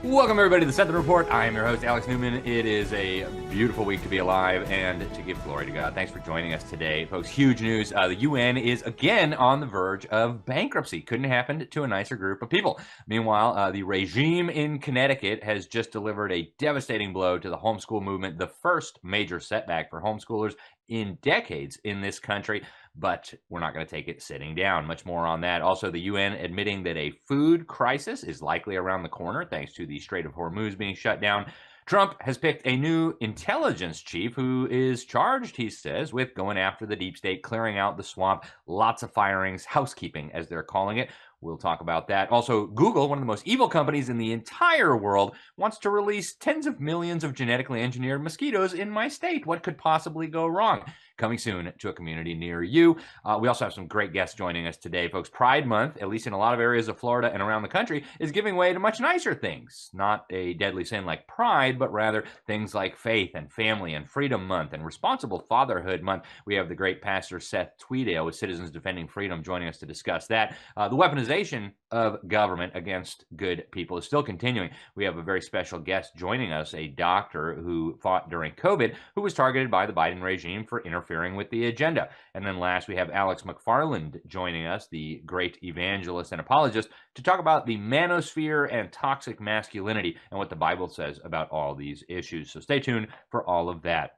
Welcome everybody to the Sentinel Report. I am your host, Alex Newman. It is a beautiful week to be alive and to give glory to God. Thanks for joining us today, folks. Huge news. The UN is again on the verge of bankruptcy. Couldn't happen to a nicer group of people. Meanwhile, the regime in Connecticut has just delivered a devastating blow to the homeschool movement, the first major setback for homeschoolers in decades in this country. But we're not going to take it sitting down. Much more on that. Also, the UN admitting that a food crisis is likely around the corner thanks to the Strait of Hormuz being shut down. Trump has picked a new intelligence chief who is charged, he says, with going after the deep state, clearing out the swamp, lots of firings, housekeeping, as they're calling it. We'll talk about that. Also, Google, one of the most evil companies in the entire world, wants to release tens of millions of genetically engineered mosquitoes in my state. What could possibly go wrong? Coming soon to a community near you. We also have some great guests joining us today, folks. Pride Month, at least in a lot of areas of Florida and around the country, is giving way to much nicer things. Not a deadly sin like pride, but rather things like faith and family and Freedom Month and Responsible Fatherhood Month. We have the great Pastor Seth Tweedale with Citizens Defending Freedom joining us to discuss that. The weaponization of government against good people is still continuing. We have a very special guest joining us, a doctor who fought during COVID, who was targeted by the Biden regime for interfering with the agenda. And then last, we have Alex McFarland joining us, the great evangelist and apologist, to talk about the manosphere and toxic masculinity and what the Bible says about all these issues. So stay tuned for all of that.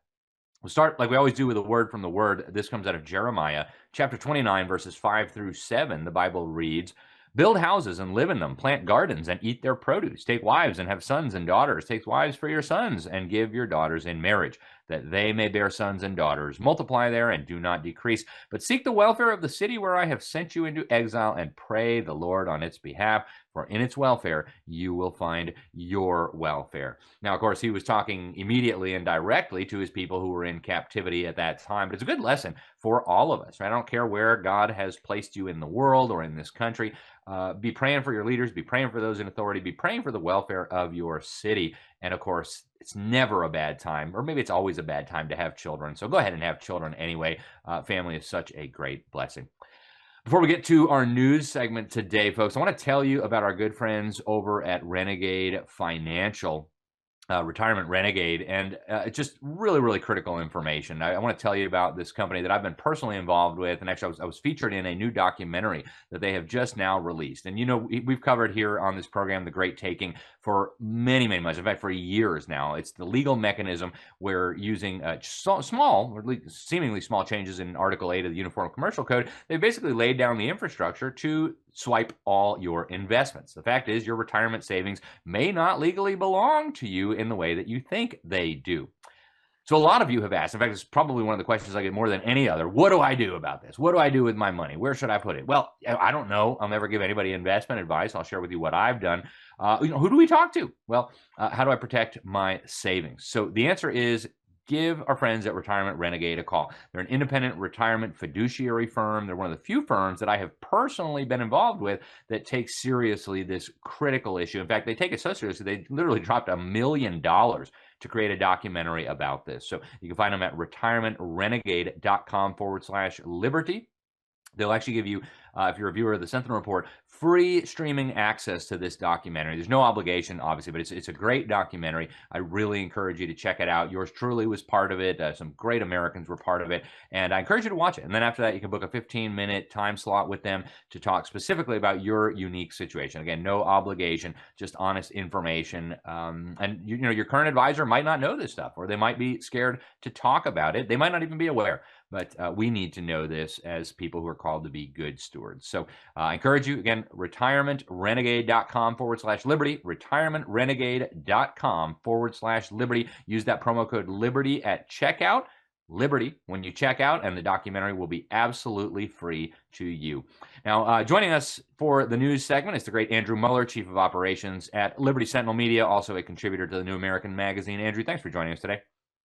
We'll start like we always do with a word from the Word. This comes out of Jeremiah, chapter 29, verses 5 through 7. The Bible reads, "Build houses and live in them, plant gardens and eat their produce. Take wives and have sons and daughters. Take wives for your sons and give your daughters in marriage, that they may bear sons and daughters. Multiply there and do not decrease. But seek the welfare of the city where I have sent you into exile and pray the Lord on its behalf, for in its welfare you will find your welfare." Now, of course, he was talking immediately and directly to his people who were in captivity at that time, but it's a good lesson for all of us, right? I don't care where God has placed you in the world or in this country. Be praying for your leaders, be praying for those in authority, be praying for the welfare of your city. And of course, it's never a bad time, or maybe it's always a bad time to have children. So go ahead and have children anyway. Family is such a great blessing. Before we get to our news segment today, folks, I want to tell you about our good friends over at Renegade Financial. Retirement Renegade, and it's just really, really critical information. I want to tell you about this company that I've been personally involved with, and actually I was featured in a new documentary that they have just now released. And you know, we've covered here on this program the Great Taking for many, many months. In fact, for years now. It's the legal mechanism where using small, or seemingly small changes in Article 8 of the Uniform Commercial Code, they basically laid down the infrastructure to swipe all your investments. The fact is, your retirement savings may not legally belong to you in the way that you think they do. So a lot of you have asked, in fact, it's probably one of the questions I get more than any other, what do I do about this? What do I do with my money? Where should I put it? Well, I don't know. I'll never give anybody investment advice. I'll share with you what I've done. Who do we talk to? Well, how do I protect my savings? So the answer is, give our friends at Retirement Renegade a call. They're an independent retirement fiduciary firm. They're one of the few firms that I have personally been involved with that takes seriously this critical issue. In fact, they take it so seriously, they literally dropped $1 million to create a documentary about this. So you can find them at retirementrenegade.com/liberty. They'll actually give you, if you're a viewer of the Sentinel Report, free streaming access to this documentary. There's no obligation, obviously, but it's a great documentary. I really encourage you to check it out. Yours truly was part of it. Some great Americans were part of it. And I encourage you to watch it. And then after that, you can book a 15-minute time slot with them to talk specifically about your unique situation. Again, no obligation, just honest information. And you know, your current advisor might not know this stuff, or they might be scared to talk about it. They might not even be aware. But we need to know this as people who are called to be good stewards. So I encourage you, again, retirementrenegade.com/liberty, retirementrenegade.com/liberty. Use that promo code LIBERTY at checkout. Liberty when you check out, and the documentary will be absolutely free to you. Now, joining us for the news segment is the great Andrew Muller, Chief of Operations at Liberty Sentinel Media, also a contributor to the New American Magazine. Andrew, thanks for joining us today.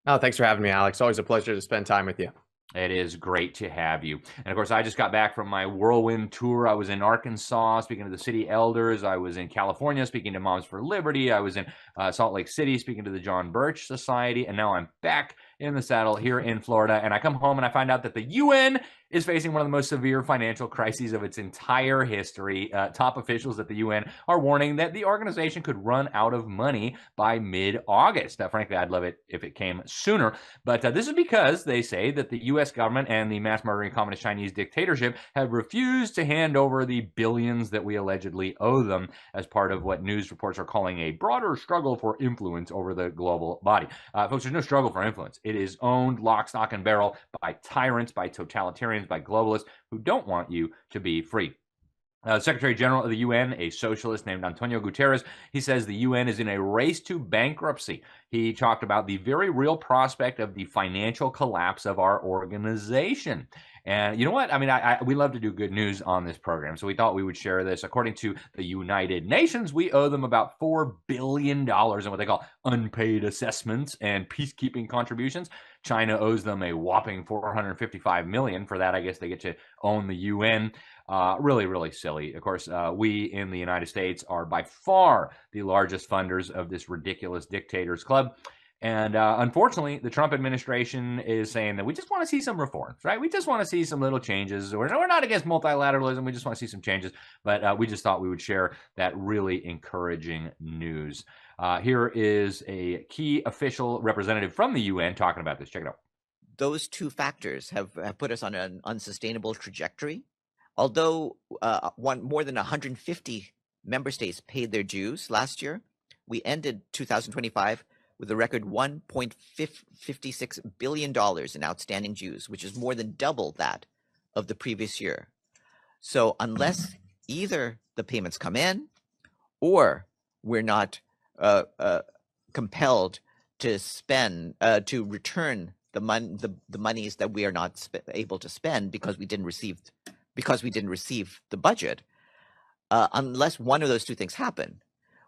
Oh, thanks for having me, Alex. Always a pleasure to spend time with you. It is great to have you. And of course, I just got back from my whirlwind tour. I was in Arkansas speaking to the city elders. I was in California speaking to Moms for Liberty. I was in Salt Lake City speaking to the John Birch Society. And now I'm back in the saddle here in Florida, and I come home and I find out that the UN is facing one of the most severe financial crises of its entire history. Top officials at the UN are warning that the organization could run out of money by mid-August. Frankly, I'd love it if it came sooner, but this is because they say that the U.S. government and the mass murdering communist Chinese dictatorship have refused to hand over the billions that we allegedly owe them as part of what news reports are calling a broader struggle for influence over the global body. Folks, there's no struggle for influence. It is owned lock, stock, and barrel by tyrants, by totalitarians, by globalists who don't want you to be free. Secretary General of the UN, a socialist named Antonio Guterres, he says the UN is in a race to bankruptcy. He talked about the very real prospect of the financial collapse of our organization. And you know what? I mean, we love to do good news on this program, so we thought we would share this. According to the United Nations, we owe them about $4 billion in what they call unpaid assessments and peacekeeping contributions. China owes them a whopping $455 million. For that, I guess they get to own the UN. Really, really silly. Of course, we in the United States are by far the largest funders of this ridiculous dictators club. And unfortunately, the Trump administration is saying that we just want to see some reforms, right? We just want to see some little changes. We're not against multilateralism. We just want to see some changes. But we just thought we would share that really encouraging news. Here is a key official representative from the UN talking about this. Check it out. Those two factors have put us on an unsustainable trajectory. Although more than 150 member states paid their dues last year, we ended 2025 with a record $1.56 billion in outstanding dues, which is more than double that of the previous year. So unless either the payments come in or we're not compelled to spend, to return the monies that we are not able to spend because we didn't receive the budget, unless one of those two things happen,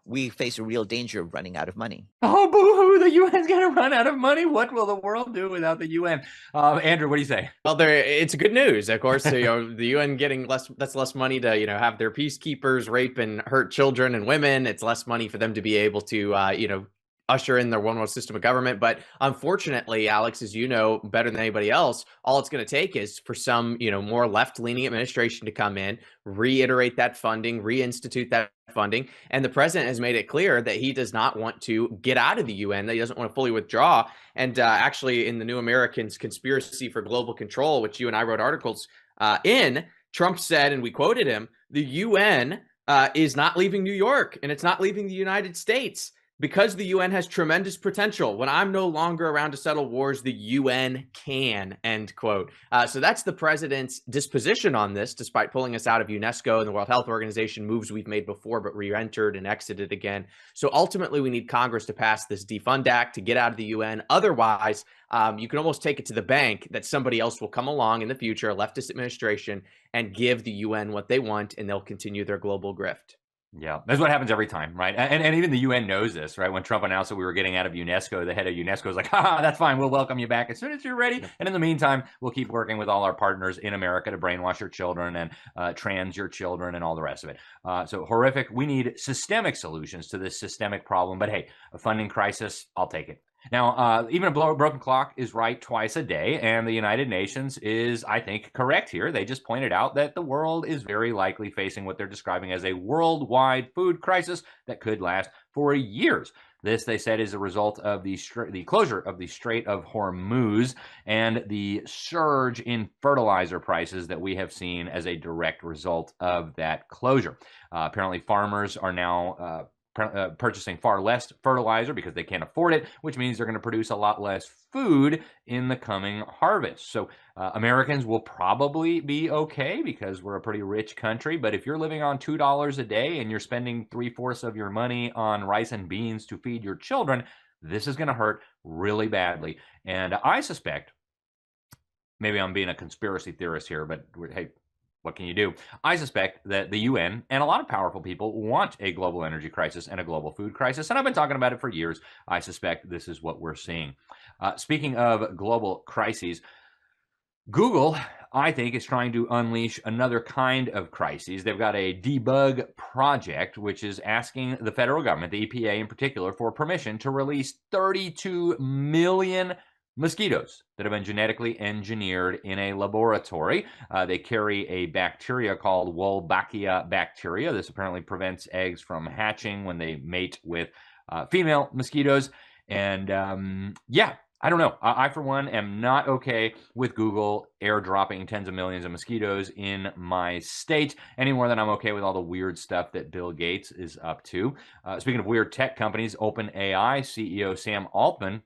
we face a real danger of running out of money. Oh, boo-hoo, the UN's going to run out of money. What will the world do without the UN? Andrew, what do you say? Well, it's good news, of course. The UN getting less money to, have their peacekeepers rape and hurt children and women. It's less money for them to be able to, usher in their one world system of government. But unfortunately, Alex, as you know better than anybody else, all it's going to take is for some, more left-leaning administration to come in, reiterate that funding, reinstitute that funding. And the president has made it clear that he does not want to get out of the UN, that he doesn't want to fully withdraw. And actually, in the New Americans Conspiracy for Global Control, which you and I wrote articles in, Trump said, and we quoted him, the UN is not leaving New York and it's not leaving the United States. Because the UN has tremendous potential. When I'm no longer around to settle wars, the UN can, end quote. So that's the president's disposition on this, despite pulling us out of UNESCO and the World Health Organization, moves we've made before, but re-entered and exited again. So ultimately, we need Congress to pass this Defund Act to get out of the UN. Otherwise, you can almost take it to the bank that somebody else will come along in the future, a leftist administration, and give the UN what they want, and they'll continue their global grift. Yeah, that's what happens every time, right? And even the UN knows this, right? When Trump announced that we were getting out of UNESCO, the head of UNESCO was like, ha, that's fine. We'll welcome you back as soon as you're ready. And in the meantime, we'll keep working with all our partners in America to brainwash your children and trans your children and all the rest of it. So horrific. We need systemic solutions to this systemic problem. But hey, a funding crisis, I'll take it. Now, even a broken clock is right twice a day, and the United Nations is, I think, correct here. They just pointed out that the world is very likely facing what they're describing as a worldwide food crisis that could last for years. This, they said, is a result of the closure of the Strait of Hormuz and the surge in fertilizer prices that we have seen as a direct result of that closure. Apparently, farmers are now purchasing far less fertilizer because they can't afford it, which means they're going to produce a lot less food in the coming harvest. So Americans will probably be okay because we're a pretty rich country. But if you're living on $2 a day and you're spending 3/4 of your money on rice and beans to feed your children, this is going to hurt really badly. And I suspect, maybe I'm being a conspiracy theorist here, but hey, what can you do? I suspect that the UN and a lot of powerful people want a global energy crisis and a global food crisis, and I've been talking about it for years. I suspect this is what we're seeing. Speaking of global crises, Google, I think, is trying to unleash another kind of crises. They've got a debug project, which is asking the federal government, the EPA in particular, for permission to release 32 million mosquitoes that have been genetically engineered in a laboratory. They carry a bacteria called Wolbachia bacteria. This apparently prevents eggs from hatching when they mate with female mosquitoes. And yeah, I don't know. I, for one, am not okay with Google airdropping tens of millions of mosquitoes in my state any more than I'm okay with all the weird stuff that Bill Gates is up to. Speaking of weird tech companies, OpenAI CEO Sam Altman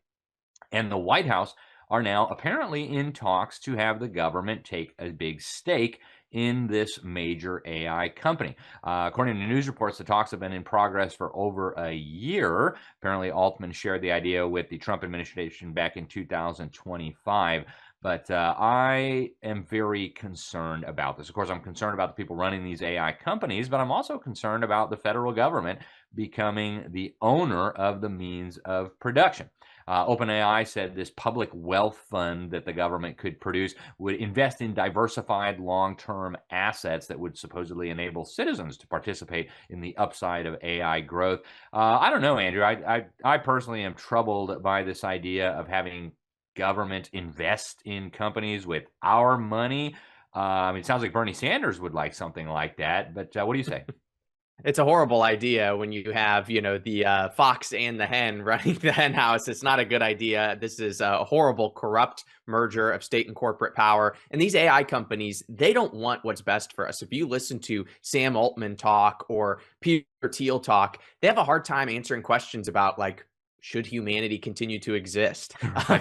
and the White House are now apparently in talks to have the government take a big stake in this major AI company. According to news reports, the talks have been in progress for over a year. Apparently, Altman shared the idea with the Trump administration back in 2025. But I am very concerned about this. Of course, I'm concerned about the people running these AI companies, but I'm also concerned about the federal government becoming the owner of the means of production. OpenAI said this public wealth fund that the government could produce would invest in diversified long-term assets that would supposedly enable citizens to participate in the upside of AI growth. I don't know, Andrew. I personally am troubled by this idea of having government invest in companies with our money. I mean, it sounds like Bernie Sanders would like something like that, but what do you say? It's a horrible idea when you have, the fox and the hen running the hen house. It's not a good idea. This is a horrible, corrupt merger of state and corporate power. And these AI companies, they don't want what's best for us. If you listen to Sam Altman talk or Peter Thiel talk, they have a hard time answering questions about, like, should humanity continue to exist?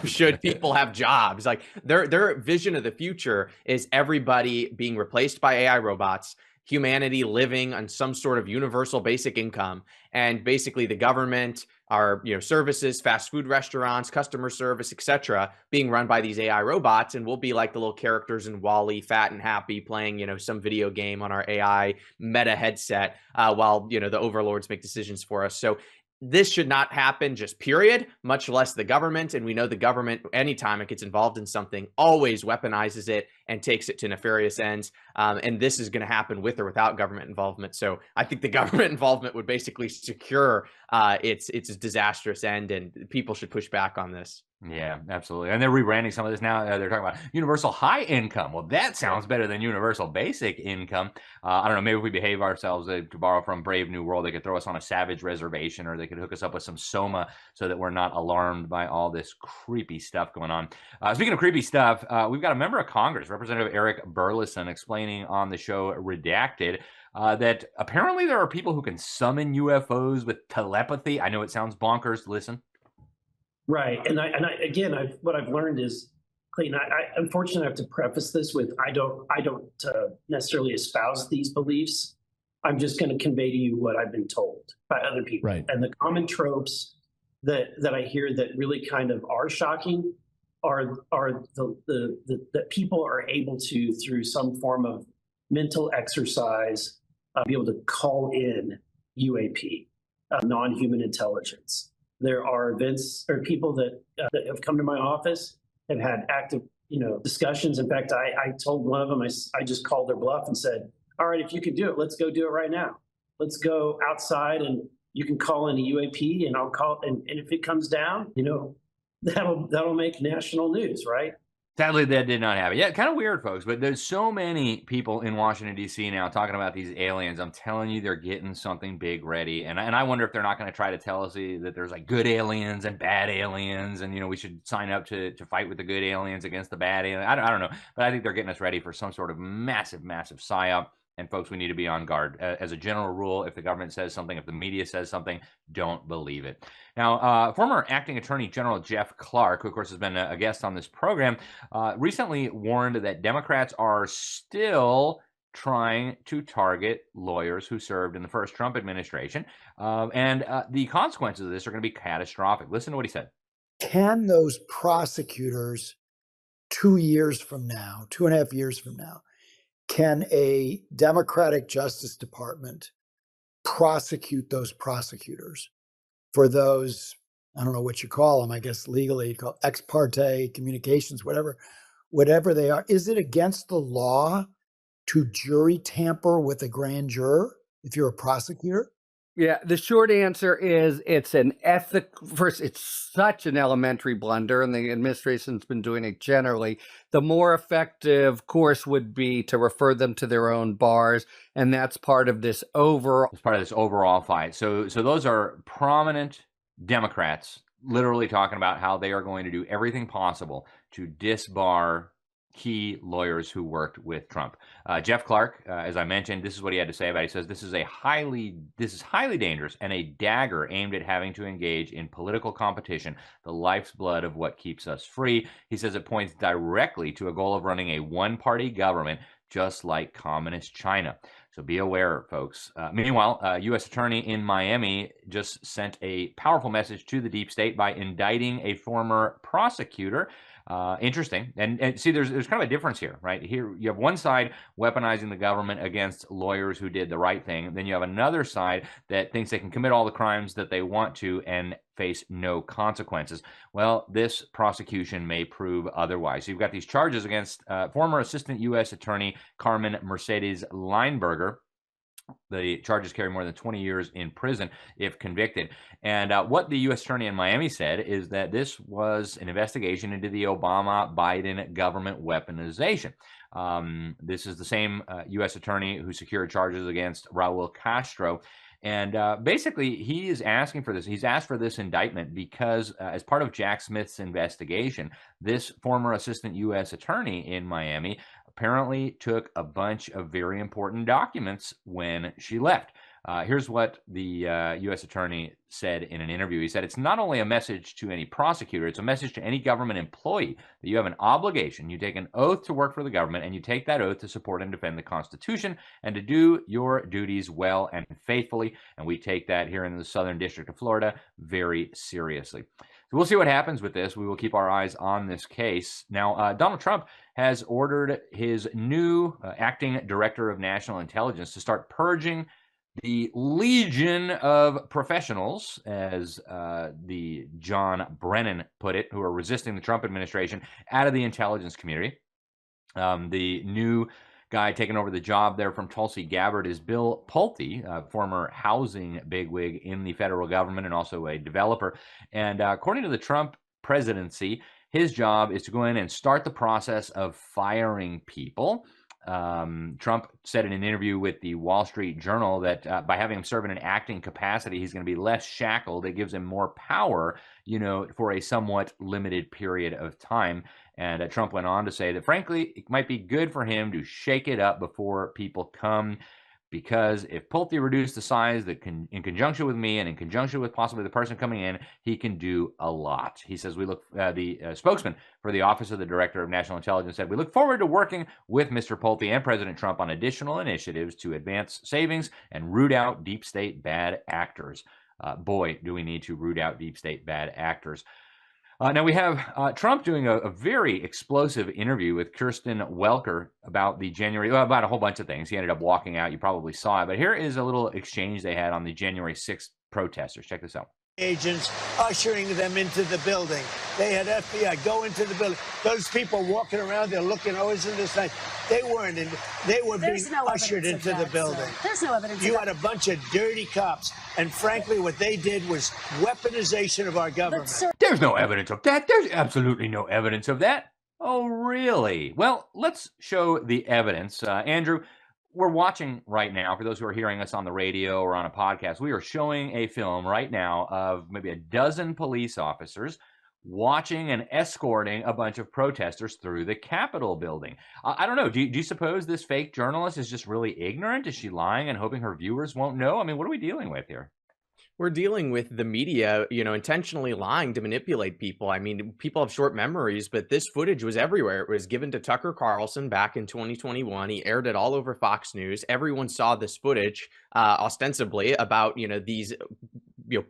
Should people have jobs? Like, their vision of the future is everybody being replaced by AI robots, humanity living on some sort of universal basic income, and basically the government, our services, fast food restaurants, customer service, etc., being run by these AI robots, and we'll be like the little characters in Wall-E, fat and happy, playing some video game on our AI meta headset, while the overlords make decisions for us. So this should not happen, just period, much less the government. And we know the government, anytime it gets involved in something, always weaponizes it and takes it to nefarious ends. And this is going to happen with or without government involvement. So I think the government involvement would basically secure its disastrous end, and people should push back on this. Yeah, absolutely. And they're rebranding some of this now. They're talking about universal high income. Well, that sounds better than universal basic income. I don't know. Maybe if we behave ourselves, to borrow from Brave New World, they could throw us on a savage reservation, or they could hook us up with some soma so that we're not alarmed by all this creepy stuff going on. Speaking of creepy stuff, we've got a member of Congress, Representative Eric Burleson, explaining on the show Redacted that apparently there are people who can summon UFOs with telepathy. I know it sounds bonkers. Listen. Right, and what I've learned is, Clayton, I unfortunately have to preface this with I don't necessarily espouse these beliefs. I'm just going to convey to you what I've been told by other people, right? And the common tropes that I hear that really kind of are shocking are that people are able to, through some form of mental exercise, be able to call in UAP, non-human intelligence. There are events or people that have come to my office, have had active, discussions. In fact, I told one of them, I just called their bluff and said, all right, if you can do it, let's go do it right now. Let's go outside and you can call in a UAP and I'll call. And if it comes down, that'll make national news, right? Sadly, that did not happen. Yeah, kind of weird, folks, but there's so many people in Washington, D.C. now talking about these aliens. I'm telling you, they're getting something big ready. And I wonder if they're not going to try to tell us that there's like good aliens and bad aliens. And, we should sign up to fight with the good aliens against the bad aliens. I don't know. But I think they're getting us ready for some sort of massive, massive psyop. And folks, we need to be on guard. As a general rule, if the government says something, if the media says something, don't believe it. Now, former acting attorney general Jeff Clark, who of course has been a guest on this program, recently warned that Democrats are still trying to target lawyers who served in the first Trump administration. And the consequences of this are going to be catastrophic. Listen to what he said. Can those prosecutors 2 years from now, 2.5 years from now, can a Democratic Justice Department prosecute those prosecutors for those, I don't know what you call them, I guess legally you call ex parte communications, whatever they are? Is it against the law to jury tamper with a grand juror if you're a prosecutor? Yeah, the short answer is it's an first, it's such an elementary blunder, and the administration's been doing it generally. The more effective course would be to refer them to their own bars, and that's part of this overall fight. So those are prominent Democrats literally talking about how they are going to do everything possible to disbar key lawyers who worked with Trump. Jeff Clark, as I mentioned, this is what he had to say about it. He says, this is highly dangerous and a dagger aimed at having to engage in political competition, the life's blood of what keeps us free. He says it points directly to a goal of running a one-party government, just like communist China. So be aware, folks. Meanwhile, U.S. Attorney in Miami just sent a powerful message to the deep state by indicting a former prosecutor. Interesting. And see, there's kind of a difference here, right? Here you have one side weaponizing the government against lawyers who did the right thing. Then you have another side that thinks they can commit all the crimes that they want to and face no consequences. Well, this prosecution may prove otherwise. So you've got these charges against former Assistant U.S. Attorney Carmen Mercedes Lineberger. The charges carry more than 20 years in prison if convicted. And what the U.S. Attorney in Miami said is that this was an investigation into the Obama-Biden government weaponization. This is the same U.S. Attorney who secured charges against Raul Castro. And basically, he is asking for this. He's asked for this indictment because as part of Jack Smith's investigation, this former assistant U.S. attorney in Miami apparently took a bunch of very important documents when she left. Here's what the U.S. attorney said in an interview. He said, it's not only a message to any prosecutor, it's a message to any government employee that you have an obligation. You take an oath to work for the government, and you take that oath to support and defend the Constitution and to do your duties well and faithfully. And we take that here in the Southern District of Florida very seriously. So we'll see what happens with this. We will keep our eyes on this case. Now, Donald Trump has ordered his new acting director of national intelligence to start purging the legion of professionals, as the John Brennan put it, who are resisting the Trump administration, out of the intelligence community. The new guy taking over the job there from Tulsi Gabbard is Bill Pulte, former housing bigwig in the federal government and also a developer. And according to the Trump presidency, his job is to go in and start the process of firing people. Trump said in an interview with the Wall Street Journal that by having him serve in an acting capacity, he's going to be less shackled. It gives him more power, for a somewhat limited period of time. And Trump went on to say that, frankly, it might be good for him to shake it up before people come, because if Pulte reduced the size in conjunction with me and in conjunction with possibly the person coming in, he can do a lot. He says the spokesman for the Office of the Director of National Intelligence said, we look forward to working with Mr. Pulte and President Trump on additional initiatives to advance savings and root out deep state bad actors. Boy, do we need to root out deep state bad actors. Now we have Trump doing a very explosive interview with Kirsten Welker about about a whole bunch of things. He ended up walking out. You probably saw it. But here is a little exchange they had on the January 6th protesters. Check this out. Agents ushering them into the building. They had FBI go into the building. Those people walking around, they're looking, oh, isn't this nice? They weren't in. They were being ushered into the building. There's no evidence. You had a bunch of dirty cops, and frankly, what they did was weaponization of our government. There's no evidence of that. There's absolutely no evidence of that. Oh, really? Well, let's show the evidence. Andrew, we're watching right now, for those who are hearing us on the radio or on a podcast, we are showing a film right now of maybe a dozen police officers watching and escorting a bunch of protesters through the Capitol building. I don't know. Do you suppose this fake journalist is just really ignorant? Is she lying and hoping her viewers won't know? I mean, what are we dealing with here? We're dealing with the media, intentionally lying to manipulate people. I mean, people have short memories, but this footage was everywhere. It was given to Tucker Carlson back in 2021. He aired it all over Fox News. Everyone saw this footage, ostensibly about, these,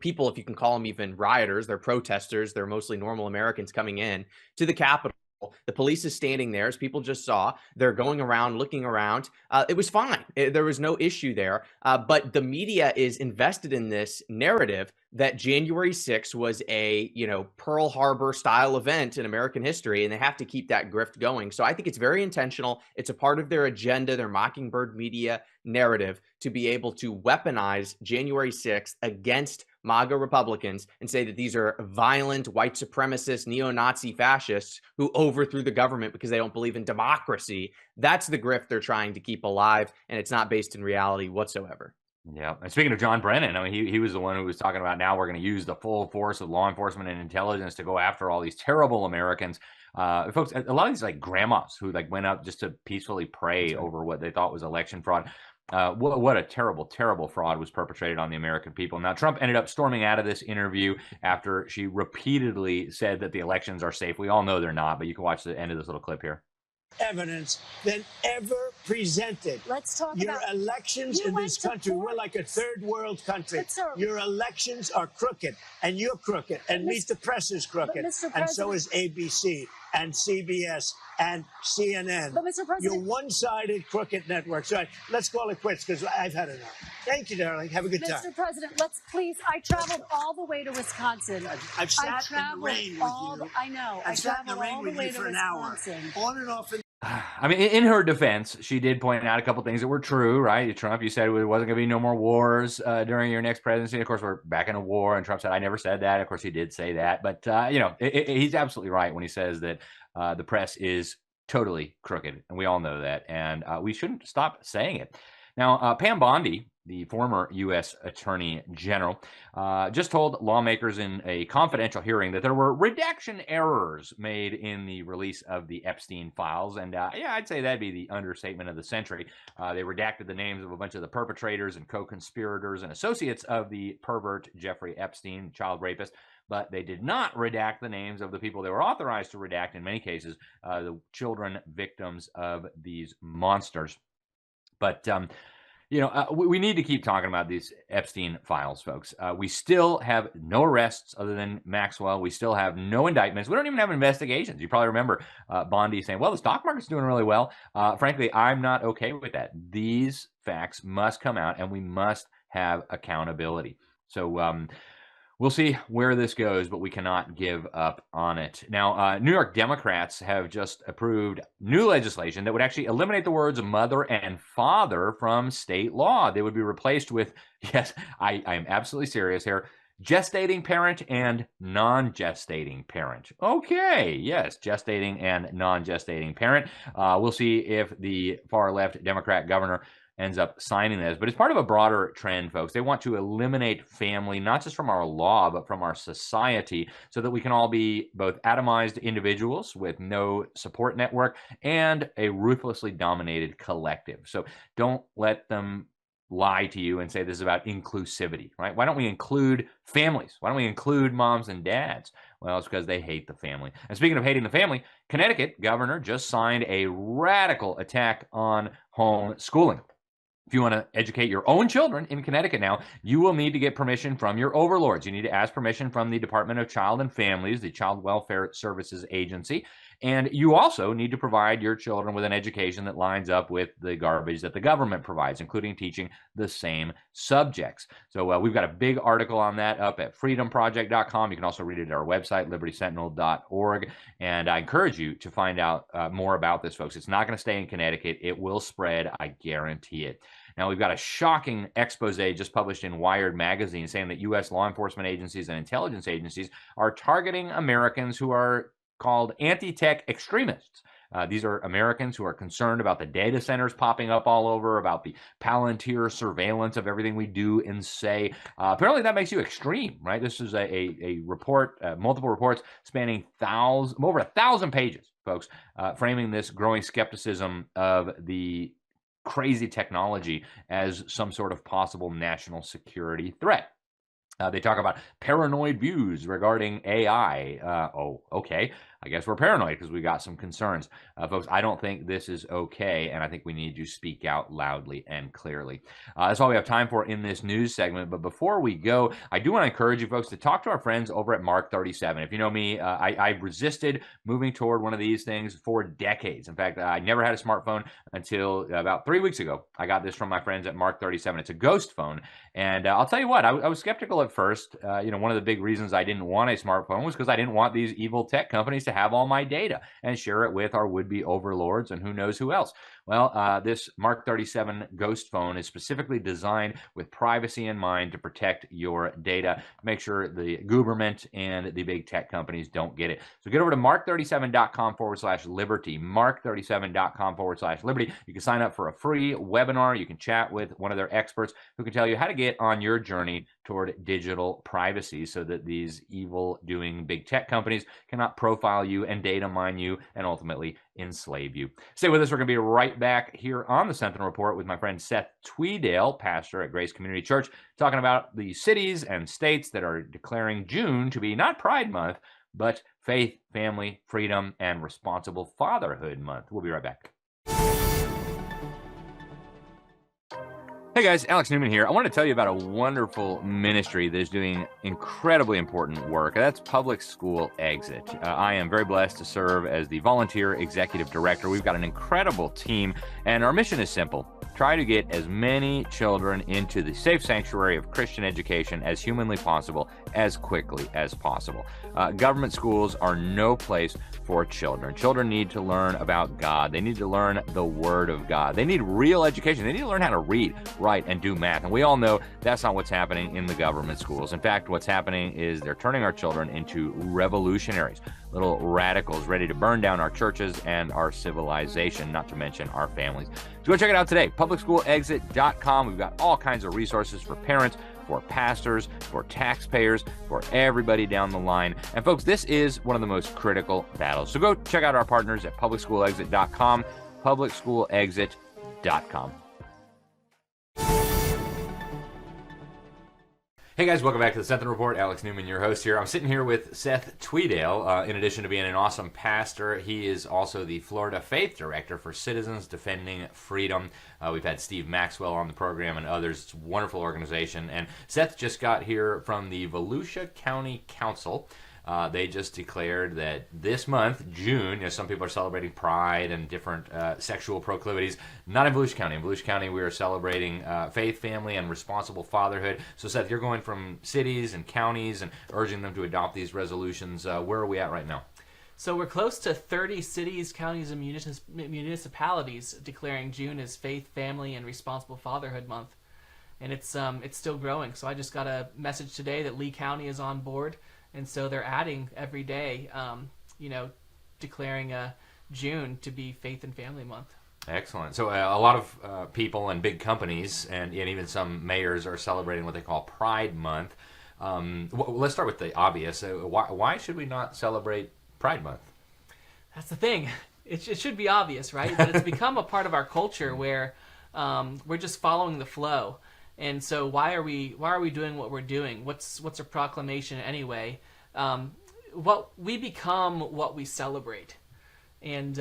people, if you can call them even rioters, they're protesters. They're mostly normal Americans coming in to the Capitol. Capitol. The police is standing there, as people just saw. They're going around, looking around. It was fine. There was no issue there. But the media is invested in this narrative that January 6th was a, Pearl Harbor style event in American history, and they have to keep that grift going. So I think it's very intentional. It's a part of their agenda, their Mockingbird media narrative, to be able to weaponize January 6th against MAGA Republicans and say that these are violent white supremacist neo-Nazi fascists who overthrew the government because they don't believe in democracy. That's the grift they're trying to keep alive, and it's not based in reality whatsoever. Yeah. And speaking of John Brennan, I mean, he was the one who was talking about now we're going to use the full force of law enforcement and intelligence to go after all these terrible Americans. Folks, a lot of these like grandmas who like went out just to peacefully pray over what they thought was election fraud. What a terrible, terrible fraud was perpetrated on the American people. Now, Trump ended up storming out of this interview after she repeatedly said that the elections are safe. We all know they're not, but you can watch the end of this little clip here. Evidence than ever presented. Let's talk your about elections in this country. We're like a third world country. Your elections are crooked, and you're crooked, and Meet the Press is crooked, and so is ABC and CBS and CNN. But Mr. President, you're one-sided crooked networks. All right, let's call it quits because I've had enough. Thank you, darling. Have a good time. Mr. President, let's please. I traveled all the way to Wisconsin. I've sat in the rain with you. I know. I've sat in the rain with you for an hour, on and off. I mean, in her defense, she did point out a couple things that were true, right? Trump, you said it wasn't going to be no more wars during your next presidency. Of course, we're back in a war, and Trump said, I never said that. Of course, he did say that. But, he's absolutely right when he says that the press is totally crooked, and we all know that, and we shouldn't stop saying it. Now, Pam Bondi, the former U.S. Attorney General, just told lawmakers in a confidential hearing that there were redaction errors made in the release of the Epstein files. And I'd say that'd be the understatement of the century. They redacted the names of a bunch of the perpetrators and co-conspirators and associates of the pervert Jeffrey Epstein, child rapist. But they did not redact the names of the people they were authorized to redact, in many cases, the children victims of these monsters. But, we need to keep talking about these Epstein files, folks. We still have no arrests other than Maxwell. We still have no indictments. We don't even have investigations. You probably remember Bondi saying, well, the stock market's doing really well. Frankly, I'm not okay with that. These facts must come out, and we must have accountability. So, we'll see where this goes, but we cannot give up on it. Now, New York Democrats have just approved new legislation that would actually eliminate the words mother and father from state law. They would be replaced with, yes, I am absolutely serious here, gestating parent and non-gestating parent. Okay, yes, gestating and non-gestating parent. We'll see if the far-left Democrat governor ends up signing this, but it's part of a broader trend, folks. They want to eliminate family, not just from our law, but from our society, so that we can all be both atomized individuals with no support network and a ruthlessly dominated collective. So don't let them lie to you and say this is about inclusivity, right? Why don't we include families? Why don't we include moms and dads? Well, it's because they hate the family. And speaking of hating the family, Connecticut governor just signed a radical attack on homeschooling. If you want to educate your own children in Connecticut now, you will need to get permission from your overlords. You need to ask permission from the Department of Child and Families, the Child Welfare Services Agency. And you also need to provide your children with an education that lines up with the garbage that the government provides, including teaching the same subjects. So we've got a big article on that up at freedomproject.com. You can also read it at our website, libertysentinel.org. And I encourage you to find out more about this, folks. It's not going to stay in Connecticut. It will spread. I guarantee it. Now, we've got a shocking expose just published in Wired magazine saying that U.S. law enforcement agencies and intelligence agencies are targeting Americans who are called anti-tech extremists. These are Americans who are concerned about the data centers popping up all over, about the Palantir surveillance of everything we do and say. Apparently that makes you extreme, right? This is a report, multiple reports spanning over 1,000 pages, folks, framing this growing skepticism of the crazy technology as some sort of possible national security threat. They talk about paranoid views regarding AI. Oh, okay. I guess we're paranoid because we got some concerns. Folks, I don't think this is okay, and I think we need to speak out loudly and clearly. That's all we have time for in this news segment. But before we go, I do want to encourage you folks to talk to our friends over at Mark 37. If you know me, I resisted moving toward one of these things for decades. In fact, I never had a smartphone until about 3 weeks ago. I got this from my friends at Mark 37. It's a ghost phone. And I'll tell you what, I was skeptical at first. One of the big reasons I didn't want a smartphone was because I didn't want these evil tech companies to have all my data and share it with our would-be overlords and who knows who else. Well, this Mark 37 ghost phone is specifically designed with privacy in mind to protect your data, make sure the government and the big tech companies don't get it. So get over to mark37.com/liberty, mark37.com/liberty. You can sign up for a free webinar. You can chat with one of their experts who can tell you how to get on your journey toward digital privacy so that these evil-doing big tech companies cannot profile you and data mine you and ultimately enslave you. Stay with us. We're going to be right back here on the Sentinel Report with my friend Seth Tweedale, pastor at Grace Community Church, talking about the cities and states that are declaring June to be not Pride Month, but Faith, Family, Freedom, and Responsible Fatherhood Month. We'll be right back. Hey guys, Alex Newman here. I want to tell you about a wonderful ministry that is doing incredibly important work. That's Public School Exit. I am very blessed to serve as the volunteer executive director. We've got an incredible team, and our mission is simple. Try to get as many children into the safe sanctuary of Christian education as humanly possible, as quickly as possible. Government schools are no place for children. Children need to learn about God. They need to learn the Word of God. They need real education. They need to learn how to read, write, and do math. And we all know that's not what's happening in the government schools. In fact, what's happening is they're turning our children into revolutionaries, little radicals ready to burn down our churches and our civilization, not to mention our families. So go check it out today, publicschoolexit.com. We've got all kinds of resources for parents, for pastors, for taxpayers, for everybody down the line. And folks, this is one of the most critical battles. So go check out our partners at publicschoolexit.com, publicschoolexit.com. Hey guys, welcome back to the Sentinel Report. Alex Newman, your host here. I'm sitting here with Seth Tweedale. In addition to being an awesome pastor, he is also the Florida Faith Director for Citizens Defending Freedom. We've had Steve Maxwell on the program and others. It's a wonderful organization. And Seth just got here from the Volusia County Council. They just declared that this month, June, some people are celebrating Pride and different sexual proclivities. Not in Volusia County. In Volusia County, we are celebrating faith, family, and responsible fatherhood. So, Seth, you're going from cities and counties and urging them to adopt these resolutions. Where are we at right now? So we're close to 30 cities, counties, and municipalities declaring June as Faith, Family, and Responsible Fatherhood Month. And it's still growing. So I just got a message today that Lee County is on board. And so they're adding every day, declaring June to be Faith and Family Month. Excellent. So a lot of people and big companies and even some mayors are celebrating what they call Pride Month. Let's start with the obvious. Why should we not celebrate Pride Month? That's the thing. It should be obvious, right? But it's become a part of our culture where we're just following the flow. And so why are we doing what we're doing? What's a proclamation anyway? We become what we celebrate, and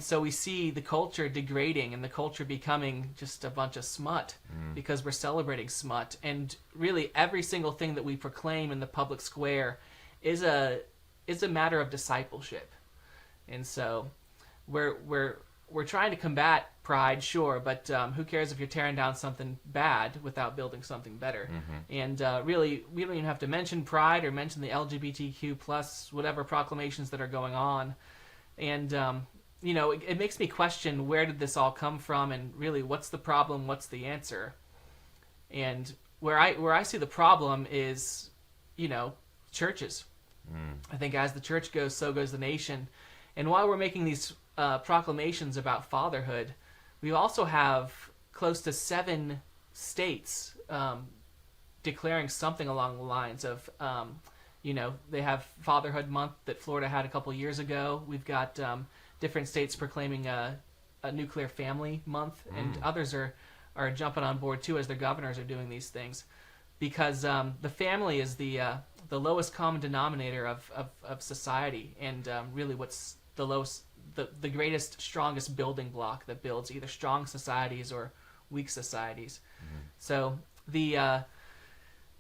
so we see the culture degrading and the culture becoming just a bunch of smut because we're celebrating smut. And really, every single thing that we proclaim in the public square is a matter of discipleship. And so we're trying to combat pride, sure, but who cares if you're tearing down something bad without building something better? And really, we don't even have to mention pride or mention the LGBTQ plus whatever proclamations that are going on. And it makes me question, where did this all come from, and really, what's the problem? What's the answer? And where I see the problem is, churches. I think as the church goes, so goes the nation. And while we're making these proclamations about fatherhood, we also have close to 7 states declaring something along the lines of, they have Fatherhood Month that Florida had a couple years ago. We've got different states proclaiming a Nuclear Family Month, and others are jumping on board too as their governors are doing these things. because the family is the lowest common denominator of society, and really what's the greatest, strongest building block that builds either strong societies or weak societies. So the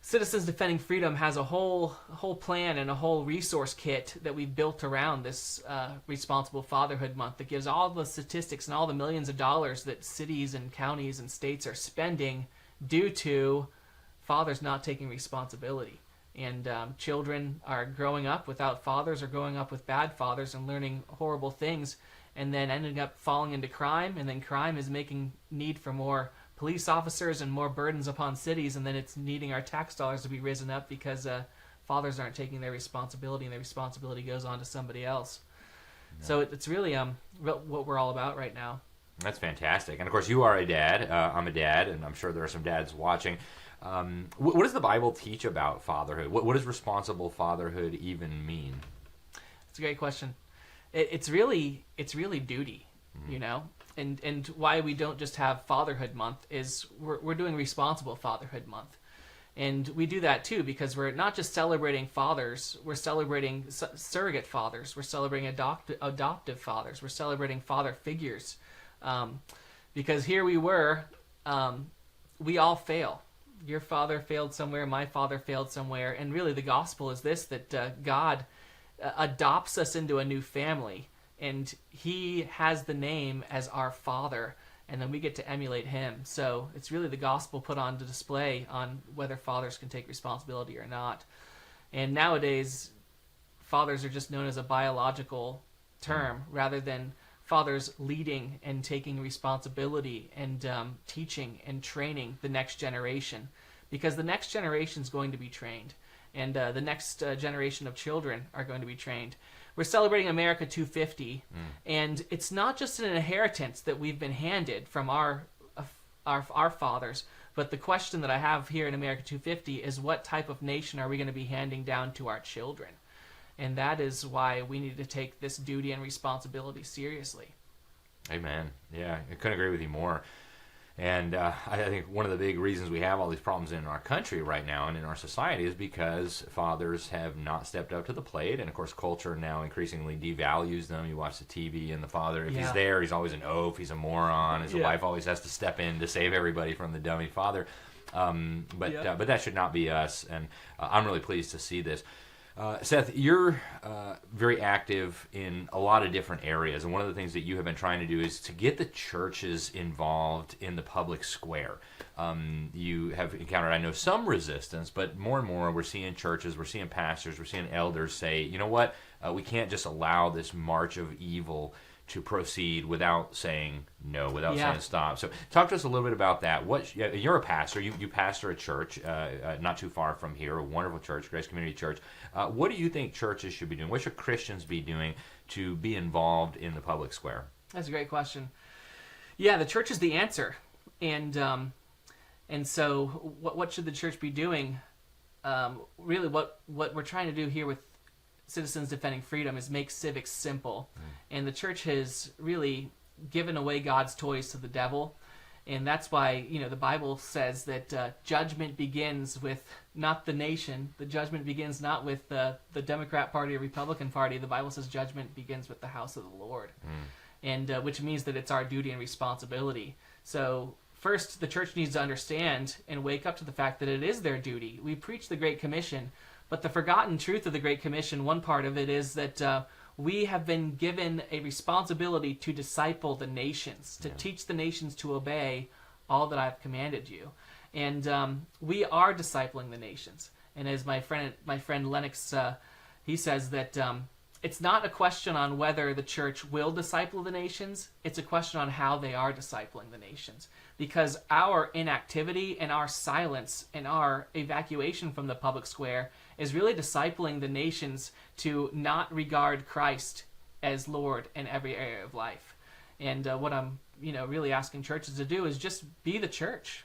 Citizens Defending Freedom has a whole plan and a whole resource kit that we've built around this Responsible Fatherhood Month that gives all the statistics and all the millions of dollars that cities and counties and states are spending due to fathers not taking responsibility. And children are growing up without fathers or growing up with bad fathers and learning horrible things and then ending up falling into crime. And then crime is making need for more police officers and more burdens upon cities. And then it's needing our tax dollars to be risen up because fathers aren't taking their responsibility, and their responsibility goes on to somebody else. Yeah. So it's really what we're all about right now. That's fantastic. And of course, you are a dad. I'm a dad, and I'm sure there are some dads watching. What does the Bible teach about fatherhood? What does responsible fatherhood even mean? It's a great question. It's really duty, you know, and why we don't just have Fatherhood Month is we're doing Responsible Fatherhood Month, and we do that too because we're not just celebrating fathers, we're celebrating surrogate fathers, we're celebrating adoptive fathers, we're celebrating father figures, because here we were, we all fail. Your father failed somewhere, my father failed somewhere, and really the gospel is this, that God adopts us into a new family, and he has the name as our father, and then we get to emulate him. So it's really the gospel put on display on whether fathers can take responsibility or not. And nowadays, fathers are just known as a biological term rather than fathers leading and taking responsibility and teaching and training the next generation, because the next generation is going to be trained, and the next generation of children are going to be trained. We're celebrating America 250, and it's not just an inheritance that we've been handed from our fathers, but the question that I have here in America 250 is, what type of nation are we going to be handing down to our children? And that is why we need to take this duty and responsibility seriously. Amen. Yeah, I couldn't agree with you more. And I think one of the big reasons we have all these problems in our country right now and in our society is because fathers have not stepped up to the plate. And, of course, culture now increasingly devalues them. You watch the TV, and the father, if he's there, he's always an oaf, he's a moron. His wife always has to step in to save everybody from the dummy father. But that should not be us. And I'm really pleased to see this. Seth, you're very active in a lot of different areas, and one of the things that you have been trying to do is to get the churches involved in the public square. You have encountered, I know, some resistance, but more and more we're seeing churches, we're seeing pastors, we're seeing elders say, you know what, we can't just allow this march of evil to proceed without saying no, without saying stop. So talk to us a little bit about that. You're a pastor. You pastor a church not too far from here, a wonderful church, Grace Community Church. What do you think churches should be doing? What should Christians be doing to be involved in the public square? That's a great question. Yeah, the church is the answer. And so what should the church be doing? Really what we're trying to do here with Citizens Defending Freedom is make civics simple. And the church has really given away God's toys to the devil. And that's why, the Bible says that judgment begins with not the nation. The judgment begins not with the Democrat Party or Republican Party. The Bible says judgment begins with the house of the Lord. And which means that it's our duty and responsibility. So first, the church needs to understand and wake up to the fact that it is their duty. We preach the Great Commission, but the forgotten truth of the Great Commission, one part of it is that we have been given a responsibility to disciple the nations, to teach the nations to obey all that I've commanded you. And we are discipling the nations. And as my friend Lennox, he says that it's not a question on whether the church will disciple the nations, it's a question on how they are discipling the nations. Because our inactivity and our silence and our evacuation from the public square is really discipling the nations to not regard Christ as Lord in every area of life. And what I'm really asking churches to do is just be the church.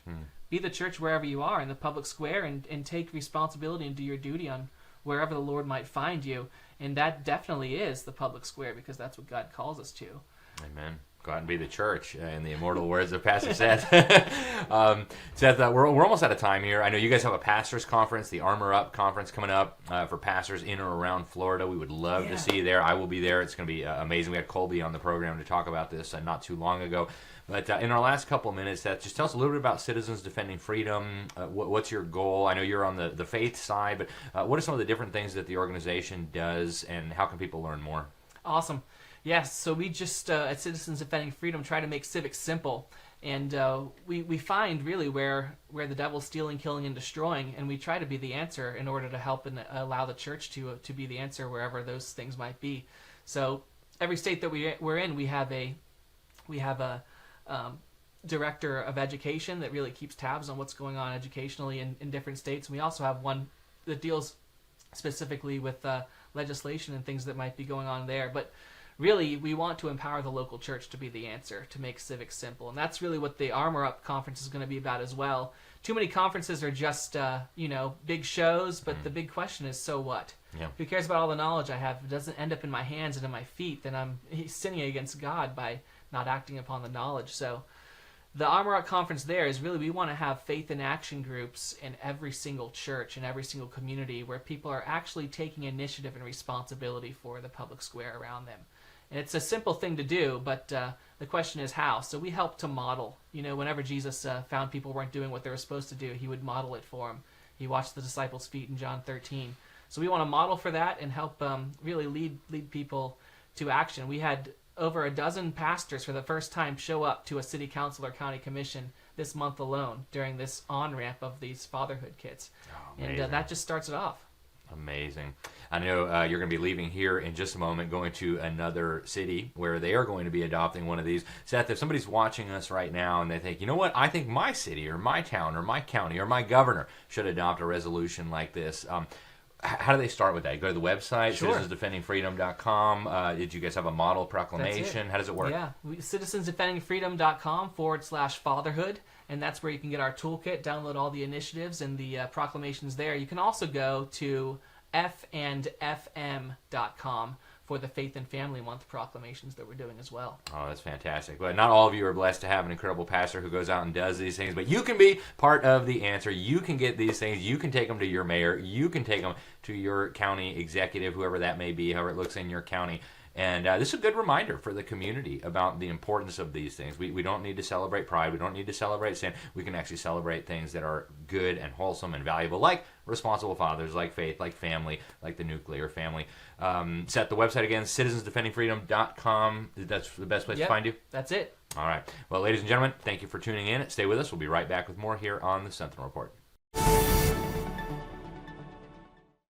Be the church wherever you are in the public square, and take responsibility and do your duty on wherever the Lord might find you. And that definitely is the public square, because that's what God calls us to. Amen. Go out and be the church, in the immortal words of Pastor Seth. Seth, we're almost out of time here. I know you guys have a pastors conference, the Armor Up conference coming up for pastors in or around Florida. We would love to see you there. I will be there. It's going to be amazing. We had Colby on the program to talk about this not too long ago. But in our last couple of minutes, Seth, just tell us a little bit about Citizens Defending Freedom. What's your goal? I know you're on the faith side, but what are some of the different things that the organization does, and how can people learn more? Awesome. Yes, so we just, at Citizens Defending Freedom, try to make civics simple. And we find really where the devil's stealing, killing, and destroying, and we try to be the answer in order to help and allow the church to be the answer wherever those things might be. So every state that we're in, we have a director of education that really keeps tabs on what's going on educationally in different states. And we also have one that deals specifically with legislation and things that might be going on there. But really, we want to empower the local church to be the answer, to make civics simple. And that's really what the Armor Up conference is going to be about as well. Too many conferences are just, big shows, but the big question is, so what? Yeah. Who cares about all the knowledge I have? If it doesn't end up in my hands and in my feet, then I'm sinning against God by not acting upon the knowledge. So the Armor Up conference there is really, we want to have faith in action groups in every single church, in every single community, where people are actually taking initiative and responsibility for the public square around them. And it's a simple thing to do, but the question is how. So we help to model. Whenever Jesus found people weren't doing what they were supposed to do, he would model it for them. He washed the disciples' feet in John 13. So we want to model for that and help really lead people to action. We had over a dozen pastors for the first time show up to a city council or county commission this month alone during this on-ramp of these fatherhood kits. Oh, and that just starts it off. Amazing. I know you're going to be leaving here in just a moment, going to another city where they are going to be adopting one of these. Seth, if somebody's watching us right now and they think, you know what, I think my city or my town or my county or my governor should adopt a resolution like this, how do they start with that? You go to the website, Sure. citizensdefendingfreedom.com. Did you guys have a model proclamation? How does it work? Yeah, citizensdefendingfreedom.com/fatherhood, and that's where you can get our toolkit, download all the initiatives and the proclamations there. You can also go to fandfm.com for the Faith and Family Month proclamations that we're doing as well. Oh, that's fantastic. But not all of you are blessed to have an incredible pastor who goes out and does these things, but you can be part of the answer. You can get these things. You can take them to your mayor. You can take them to your county executive, whoever that may be, however it looks in your county. And this is a good reminder for the community about the importance of these things. We don't need to celebrate pride. We don't need to celebrate sin. We can actually celebrate things that are good and wholesome and valuable, like responsible fathers, like faith, like family, like the nuclear family. Set the website again, citizensdefendingfreedom.com. That's the best place to find you? That's it. All right. Well, ladies and gentlemen, thank you for tuning in. Stay with us. We'll be right back with more here on the Sentinel Report.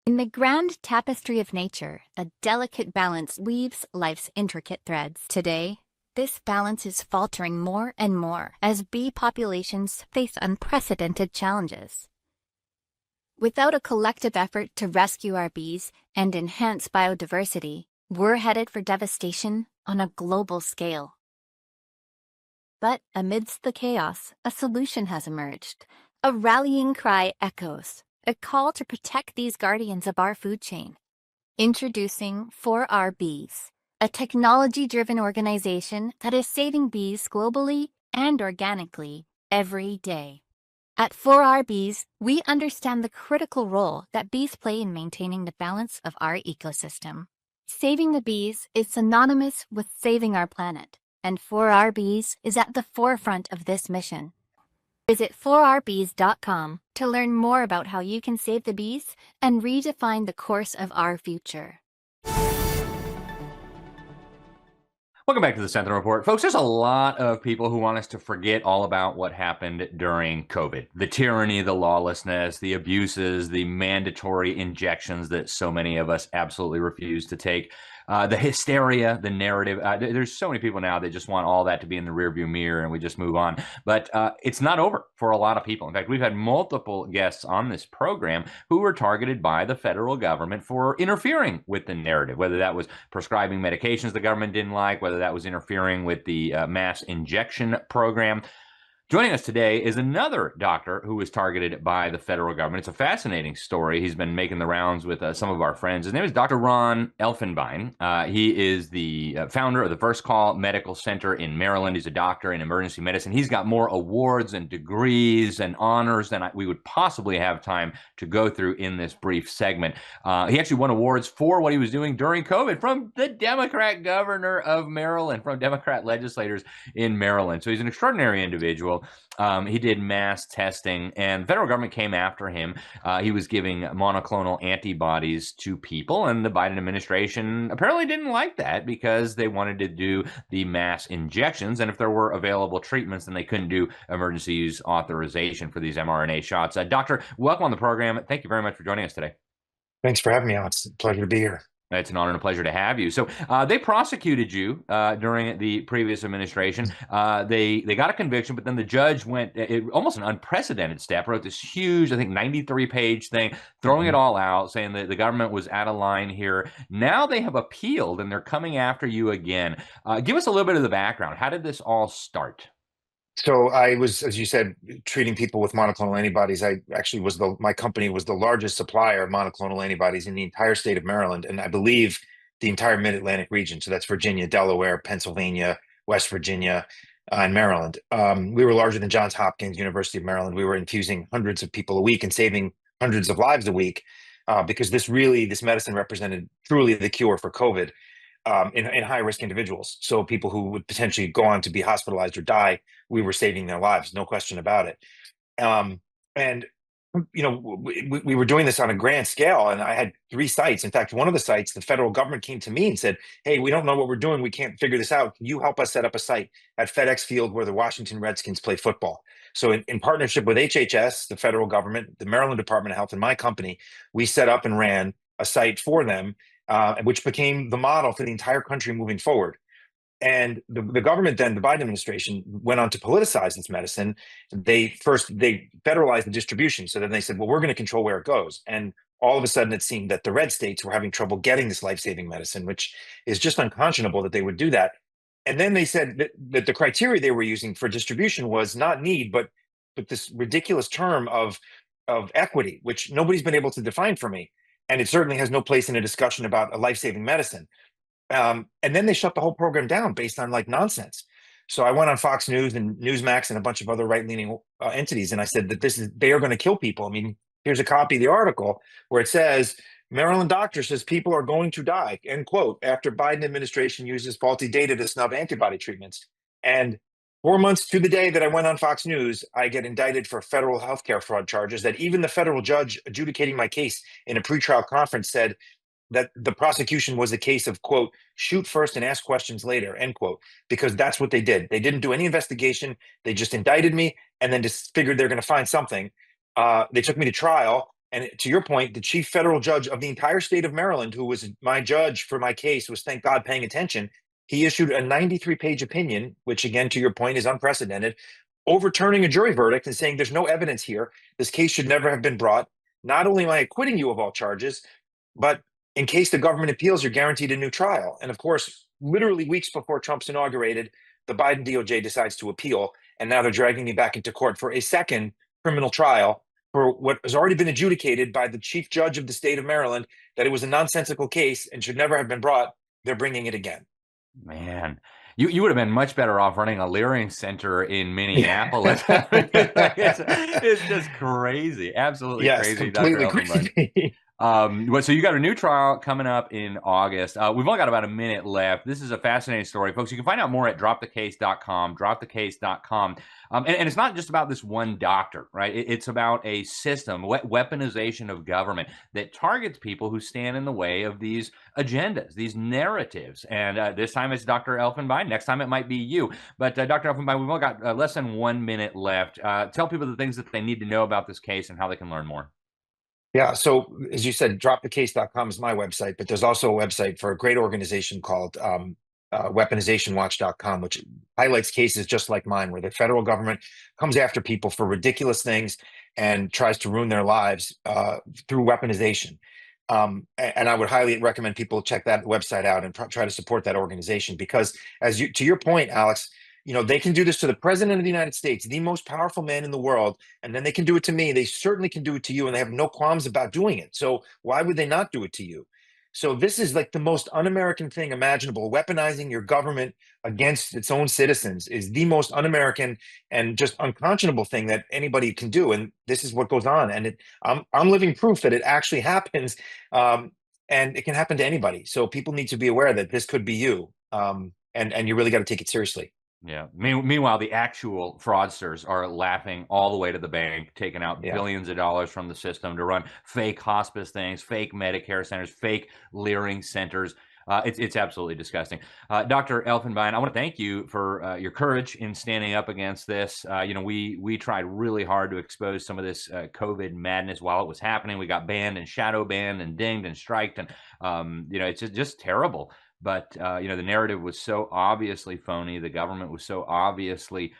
In the grand tapestry of nature, a delicate balance weaves life's intricate threads. Today, this balance is faltering more and more as bee populations face unprecedented challenges. Without a collective effort to rescue our bees and enhance biodiversity, we're headed for devastation on a global scale. But amidst the chaos, a solution has emerged. A rallying cry echoes. A call to protect these guardians of our food chain. Introducing 4R Bees, a technology-driven organization that is saving bees globally and organically every day. At 4R Bees, we understand the critical role that bees play in maintaining the balance of our ecosystem. Saving the bees is synonymous with saving our planet, and 4R Bees is at the forefront of this mission. Visit 4rbees.com to learn more about how you can save the bees and redefine the course of our future. Welcome back to the Sentinel Report. Folks, there's a lot of people who want us to forget all about what happened during COVID. The tyranny, the lawlessness, the abuses, the mandatory injections that so many of us absolutely refuse to take. The hysteria, the narrative. There's so many people now that just want all that to be in the rearview mirror and we just move on. But it's not over for a lot of people. In fact, we've had multiple guests on this program who were targeted by the federal government for interfering with the narrative, whether that was prescribing medications the government didn't like, whether that was interfering with the mass injection program. Joining us today is another doctor who was targeted by the federal government. It's a fascinating story. He's been making the rounds with some of our friends. His name is Dr. Ron Elfenbein. He is the founder of the First Call Medical Center in Maryland. He's a doctor in emergency medicine. He's got more awards and degrees and honors than we would possibly have time to go through in this brief segment. He actually won awards for what he was doing during COVID from the Democrat governor of Maryland, from Democrat legislators in Maryland. So he's an extraordinary individual. He did mass testing, and the federal government came after him. He was giving monoclonal antibodies to people, and the Biden administration apparently didn't like that because they wanted to do the mass injections, and if there were available treatments, then they couldn't do emergency use authorization for these mRNA shots. Doctor, welcome on the program. Thank you very much for joining us today. Thanks for having me, Alex. Pleasure to be here. It's an honor and a pleasure to have you. So they prosecuted you during the previous administration. They got a conviction, but then the judge went almost an unprecedented step, wrote this huge, I think, 93-page thing, throwing it all out, saying that the government was out of line here. Now they have appealed, and they're coming after you again. Give us a little bit of the background. How did this all start? So I was, as you said, treating people with monoclonal antibodies. I actually my company was the largest supplier of monoclonal antibodies in the entire state of Maryland, and I believe the entire Mid-Atlantic region. So that's Virginia, Delaware, Pennsylvania, West Virginia, and Maryland. We were larger than Johns Hopkins, University of Maryland. We were infusing hundreds of people a week and saving hundreds of lives a week because this medicine represented truly the cure for COVID. In high-risk individuals. So people who would potentially go on to be hospitalized or die, we were saving their lives, no question about it. And, you know, we were doing this on a grand scale, and I had 3 sites. In fact, one of the sites, the federal government came to me and said, hey, we don't know what we're doing. We can't figure this out. Can you help us set up a site at FedEx Field where the Washington Redskins play football? So in partnership with HHS, the federal government, the Maryland Department of Health, and my company, we set up and ran a site for them, which became the model for the entire country moving forward. And the government then, the Biden administration, went on to politicize this medicine. They federalized the distribution. So then they said, well, we're going to control where it goes. And all of a sudden it seemed that the red states were having trouble getting this life-saving medicine, which is just unconscionable that they would do that. And then they said that the criteria they were using for distribution was not need, but this ridiculous term of equity, which nobody's been able to define for me. And it certainly has no place in a discussion about a life-saving medicine. And then they shut the whole program down based on like nonsense. So I went on Fox News and Newsmax and a bunch of other right-leaning entities, and I said that they are going to kill people. I mean, here's a copy of the article where it says, Maryland doctor says people are going to die, end quote, after Biden administration uses faulty data to snub antibody treatments. And 4 months to the day that I went on Fox News, I get indicted for federal healthcare fraud charges that even the federal judge adjudicating my case in a pretrial conference said that the prosecution was a case of, quote, shoot first and ask questions later, end quote, because that's what they did. They didn't do any investigation. They just indicted me and then just figured they're going to find something. They took me to trial. And to your point, the chief federal judge of the entire state of Maryland, who was my judge for my case, was, thank God, paying attention. He issued a 93-page opinion, which, again, to your point, is unprecedented, overturning a jury verdict and saying there's no evidence here. This case should never have been brought. Not only am I acquitting you of all charges, but in case the government appeals, you're guaranteed a new trial. And of course, literally weeks before Trump's inaugurated, the Biden DOJ decides to appeal. And now they're dragging me back into court for a second criminal trial for what has already been adjudicated by the chief judge of the state of Maryland, that it was a nonsensical case and should never have been brought. They're bringing it again. Man, you would have been much better off running a Leering Center in Minneapolis. It's just crazy. Absolutely crazy. Completely crazy. So you got a new trial coming up in August. We've only got about a minute left. This is a fascinating story, folks. You can find out more at dropthecase.com, dropthecase.com. And it's not just about this one doctor, right? It's about a system, weaponization of government that targets people who stand in the way of these agendas, these narratives. And this time it's Dr. Elfenbein. Next time it might be you. But Dr. Elfenbein, we've only got less than 1 minute left. Tell people the things that they need to know about this case and how they can learn more. Yeah. So as you said, dropthecase.com is my website, but there's also a website for a great organization called weaponizationwatch.com, which highlights cases just like mine, where the federal government comes after people for ridiculous things and tries to ruin their lives through weaponization. And I would highly recommend people check that website out and try to support that organization, because to your point, Alex, They can do this to the president of the United States, the most powerful man in the world, and then they can do it to me. They certainly can do it to you, and they have no qualms about doing it. So why would they not do it to you? So this is like the most un-American thing imaginable. Weaponizing your government against its own citizens is the most un-American and just unconscionable thing that anybody can do. And this is what goes on. And I'm living proof that it actually happens, and it can happen to anybody. So people need to be aware that this could be you, and you really got to take it seriously. Yeah. Meanwhile, the actual fraudsters are laughing all the way to the bank, taking out billions of dollars from the system to run fake hospice things, fake Medicare centers, fake Leering centers. It's absolutely disgusting. Dr. Elfenbein, I want to thank you for your courage in standing up against this. We tried really hard to expose some of this COVID madness while it was happening. We got banned and shadow banned and dinged and striked, and it's just terrible. But the narrative was so obviously phony. The government was so obviously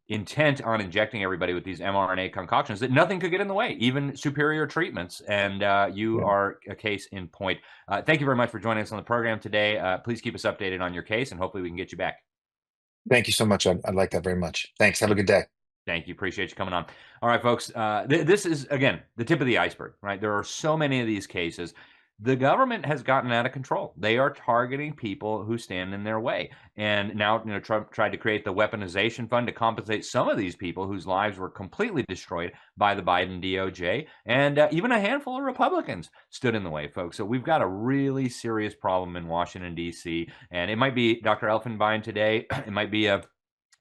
intent on injecting everybody with these mRNA concoctions that nothing could get in the way, even superior treatments. And you are a case in point. Thank you very much for joining us on the program today. Please keep us updated on your case, and hopefully we can get you back. Thank you so much. I'd like that very much. Thanks. Have a good day. Thank you. Appreciate you coming on. All right, folks. This is, again, the tip of the iceberg, right? There are so many of these cases. The government has gotten out of control. They are targeting people who stand in their way. And now, Trump tried to create the weaponization fund to compensate some of these people whose lives were completely destroyed by the Biden DOJ. And even a handful of Republicans stood in the way, folks. So we've got a really serious problem in Washington, D.C. And it might be Dr. Elfenbein today. It might be a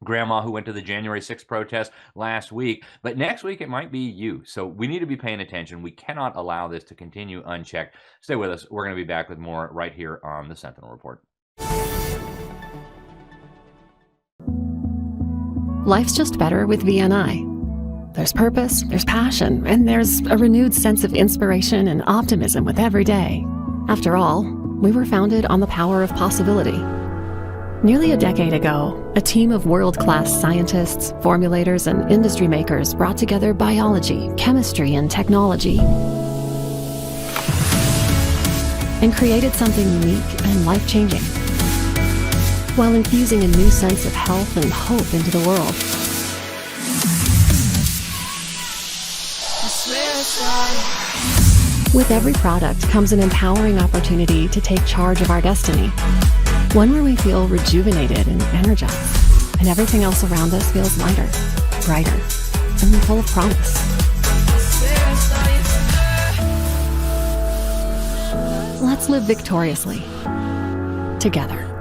grandma who went to the January 6th protest last week, but next week it might be you. So we need to be paying attention. We cannot allow this to continue unchecked. Stay with us. We're going to be back with more right here on the Sentinel Report. Life's just better with VNI. There's purpose, there's passion, and there's a renewed sense of inspiration and optimism with every day. After all, we were founded on the power of possibility. Nearly a decade ago, a team of world-class scientists, formulators, and industry makers brought together biology, chemistry, and technology and created something unique and life-changing, while infusing a new sense of health and hope into the world. With every product comes an empowering opportunity to take charge of our destiny. One where we feel rejuvenated and energized, and everything else around us feels lighter, brighter, and full of promise. Let's live victoriously, together.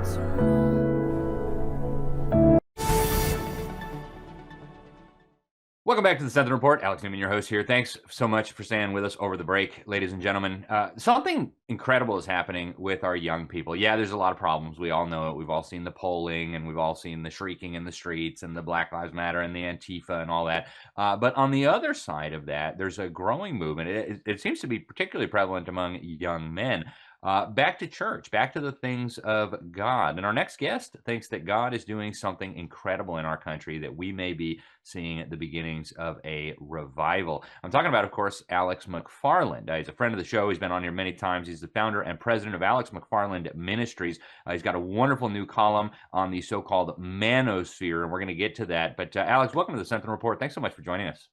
Welcome back to the Sentinel Report. Alex Newman, your host here. Thanks so much for staying with us over the break, ladies and gentlemen. Something incredible is happening with our young people. Yeah, there's a lot of problems. We all know it. We've all seen the polling, and we've all seen the shrieking in the streets, and the Black Lives Matter, and the Antifa, and all that. But on the other side of that, there's a growing movement. It seems to be particularly prevalent among young men. Back to church, back to the things of God. And our next guest thinks that God is doing something incredible in our country, that we may be seeing at the beginnings of a revival. I'm talking about, of course, Alex McFarland. He's a friend of the show. He's been on here many times. He's the founder and president of Alex McFarland Ministries. He's got a wonderful new column on the so-called Manosphere, and we're going to get to that. But Alex, welcome to the Sentinel Report. Thanks so much for joining us.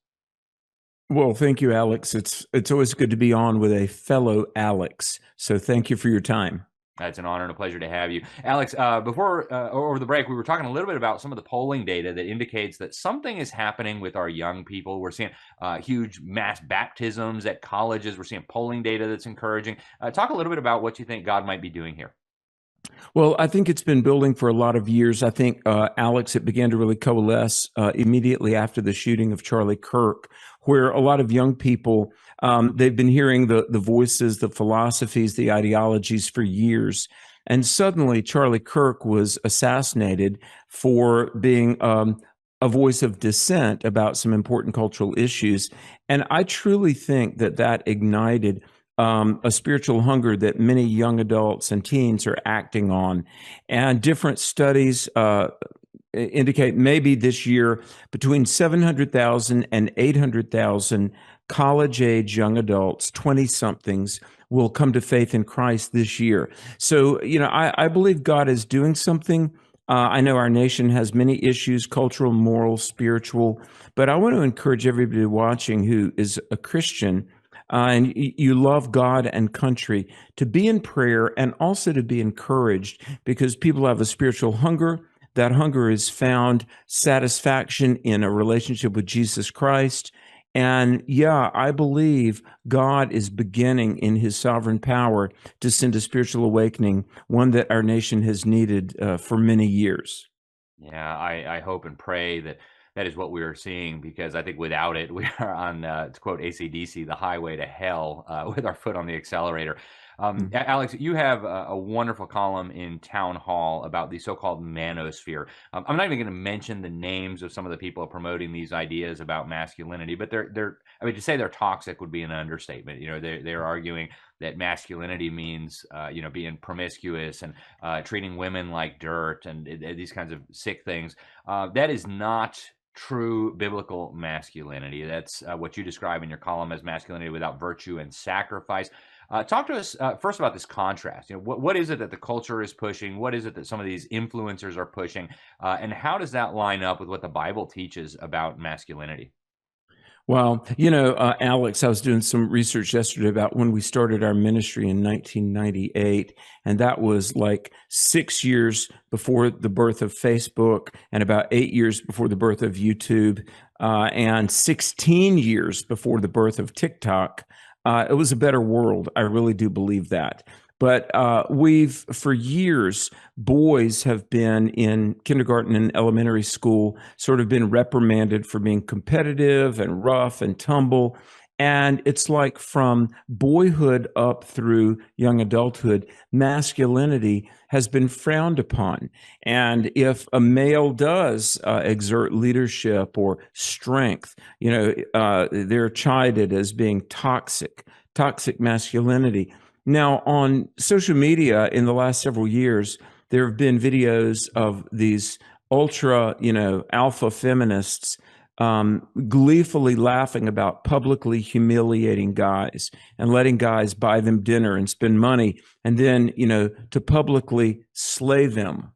Well, thank you, Alex. It's always good to be on with a fellow Alex. So thank you for your time. It's an honor and a pleasure to have you. Alex, before over the break, we were talking a little bit about some of the polling data that indicates that something is happening with our young people. We're seeing huge mass baptisms at colleges. We're seeing polling data that's encouraging. Talk a little bit about what you think God might be doing here. Well, I think it's been building for a lot of years. I think, Alex, it began to really coalesce immediately after the shooting of Charlie Kirk, where a lot of young people, they've been hearing the voices, the philosophies, the ideologies for years. And suddenly Charlie Kirk was assassinated for being a voice of dissent about some important cultural issues. And I truly think that ignited a spiritual hunger that many young adults and teens are acting on. And different studies indicate maybe this year between 700,000 and 800,000 college-age young adults, 20-somethings, will come to faith in Christ this year. So, I believe God is doing something I know our nation has many issues, cultural, moral, spiritual, but I want to encourage everybody watching who is a Christian and you love God and country to be in prayer and also to be encouraged because people have a spiritual hunger. That hunger is found satisfaction in a relationship with Jesus Christ. And yeah, I believe God is beginning in his sovereign power to send a spiritual awakening, one that our nation has needed for many years. Yeah, I hope and pray that that is what we are seeing, because I think without it, we are on, to quote AC/DC, the highway to hell with our foot on the accelerator. Alex, you have a wonderful column in Town Hall about the so-called manosphere. I'm not even going to mention the names of some of the people promoting these ideas about masculinity, but I mean, to say they're toxic would be an understatement. You know, they're arguing that masculinity means, being promiscuous and treating women like dirt and these kinds of sick things. That is not true biblical masculinity. That's what you describe in your column as masculinity without virtue and sacrifice. Talk to us first about this contrast. You know, what is it that the culture is pushing? What is it that some of these influencers are pushing? And how does that line up with what the Bible teaches about masculinity? Well, Alex, I was doing some research yesterday about when we started our ministry in 1998, and that was like 6 years before the birth of Facebook and about 8 years before the birth of YouTube, and 16 years before the birth of TikTok. It was a better world. I really do believe that. But for years, boys have been in kindergarten and elementary school, sort of been reprimanded for being competitive and rough and tumble. And it's like from boyhood up through young adulthood, masculinity has been frowned upon. And if a male does exert leadership or strength, they're chided as being toxic masculinity. Now, on social media in the last several years, there have been videos of these ultra, alpha feminists gleefully laughing about publicly humiliating guys and letting guys buy them dinner and spend money, and then, to publicly slay them.